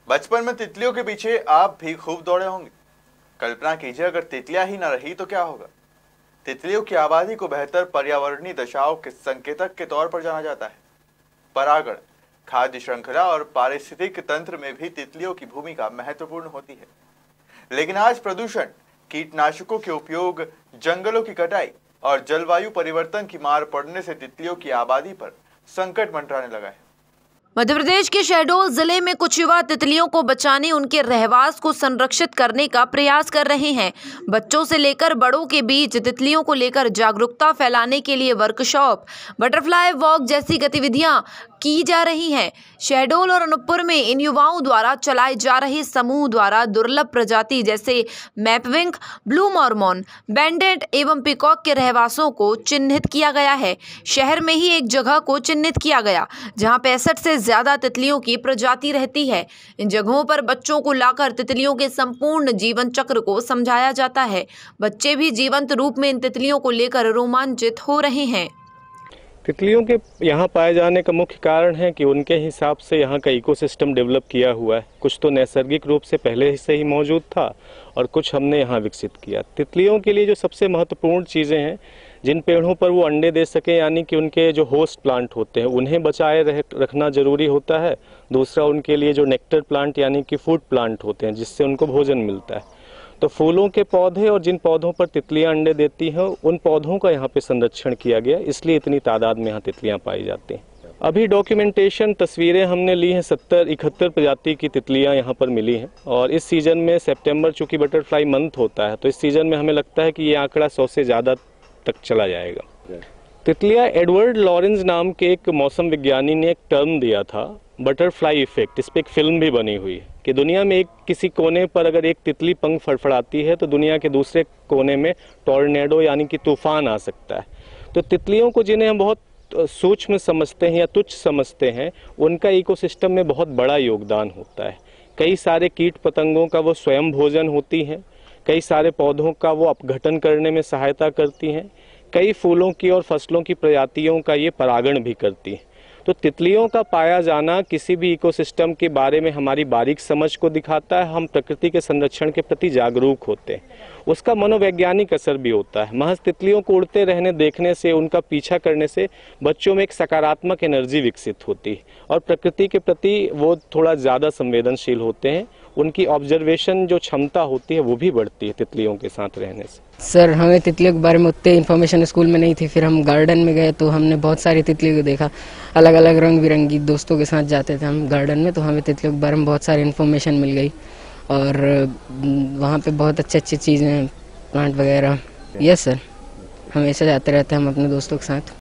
बचपन में तितलियों के पीछे आप भी खूब दौड़े होंगे। कल्पना कीजिए अगर तितलियां ही न रही तो क्या होगा। तितलियों की आबादी को बेहतर पर्यावरणीय दशाओं के संकेतक के तौर पर जाना जाता है। परागण, खाद्य श्रृंखला और पारिस्थितिक तंत्र में भी तितलियों की भूमिका महत्वपूर्ण होती है। लेकिन आज प्रदूषण, कीटनाशकों के उपयोग, जंगलों की कटाई और जलवायु परिवर्तन की मार पड़ने से तितलियों की आबादी पर संकट मंडराने लगा है। मध्य प्रदेश के शहडोल जिले में कुछ युवा तितलियों को बचाने, उनके रहवास को संरक्षित करने का प्रयास कर रहे हैं। बच्चों से लेकर बड़ों के बीच तितलियों को लेकर जागरूकता फैलाने के लिए वर्कशॉप, बटरफ्लाई वॉक जैसी गतिविधियां की जा रही हैं। शहडोल और अनूपपुर में इन युवाओं द्वारा चलाए जा रहे समूह द्वारा दुर्लभ प्रजाति जैसे मैपविंग, ब्लू मॉर्मोन, बैंडेड एवं पिकॉक के रहवासों को चिन्हित किया गया है। शहर में ही एक जगह को चिन्हित किया गया जहां 65 से ज्यादा तितलियों की प्रजाति रहती है। इन जगहों पर बच्चों को लाकर तितलियों के संपूर्ण जीवन चक्र को समझाया जाता है। बच्चे भी जीवंत रूप में इन तितलियों को लेकर रोमांचित हो रहे हैं। तितलियों के यहाँ पाए जाने का मुख्य कारण है कि उनके हिसाब से यहाँ का इकोसिस्टम डेवलप किया हुआ है। कुछ तो नैसर्गिक रूप से पहले से ही मौजूद था और कुछ हमने यहाँ विकसित किया। तितलियों के लिए जो सबसे महत्वपूर्ण चीज़ें हैं, जिन पेड़ों पर वो अंडे दे सके, यानी कि उनके जो होस्ट प्लांट होते हैं उन्हें बचाए रखना जरूरी होता है। दूसरा, उनके लिए जो नेक्टर प्लांट यानी कि फूड प्लांट होते हैं जिससे उनको भोजन मिलता है। तो फूलों के पौधे और जिन पौधों पर तितलियां अंडे देती हैं उन पौधों का यहाँ पे संरक्षण किया गया, इसलिए इतनी तादाद में यहाँ तितलियां पाई जाती हैं। अभी डॉक्यूमेंटेशन तस्वीरें हमने ली हैं, 71 प्रजाति की तितलियां यहाँ पर मिली हैं। और इस सीज़न में सितंबर चूँकि बटरफ्लाई मंथ होता है तो इस सीज़न में हमें लगता है कि ये आंकड़ा 100 से ज़्यादा तक चला जाएगा। तितलियां, एडवर्ड लॉरेंस नाम के एक मौसम विज्ञानी ने एक टर्म दिया था, बटरफ्लाई इफेक्ट। इस पर एक फिल्म भी बनी हुई है कि दुनिया में किसी कोने पर अगर एक तितली पंख फड़फड़ाती है तो दुनिया के दूसरे कोने में टॉर्नेडो यानी कि तूफान आ सकता है। तो तितलियों को, जिन्हें हम बहुत सूक्ष्म समझते हैं या तुच्छ समझते हैं, उनका इकोसिस्टम में बहुत बड़ा योगदान होता है। कई सारे कीट पतंगों का वो स्वयं भोजन होती हैं, कई सारे पौधों का वो अपघटन करने में सहायता करती हैं, कई फूलों की और फसलों की प्रजातियों का ये परागण भी करती हैं। तो तितलियों का पाया जाना किसी भी इकोसिस्टम के बारे में हमारी बारीक समझ को दिखाता है। हम प्रकृति के संरक्षण के प्रति जागरूक होते हैं, उसका मनोवैज्ञानिक असर भी होता है। महज तितलियों को उड़ते रहने देखने से, उनका पीछा करने से बच्चों में एक सकारात्मक एनर्जी विकसित होती है और प्रकृति के प्रति वो थोड़ा ज़्यादा संवेदनशील होते हैं। उनकी ऑब्जर्वेशन जो क्षमता होती है वो भी बढ़ती है तितलियों के साथ रहने से। सर, हमें तितलियों के बारे में उतनी इन्फॉर्मेशन स्कूल में नहीं थी। फिर हम गार्डन में गए तो हमने बहुत सारी तितलियों को देखा। अलग अलग रंग बिरंगी, दोस्तों के साथ जाते थे हम गार्डन में, तो हमें तितलियों के बारे में बहुत सारी इन्फॉर्मेशन मिल गई और वहाँ पे बहुत अच्छी चीज़ें, प्लांट वगैरह। यस सर, हमेशा जाते रहते हैं हम अपने दोस्तों के साथ।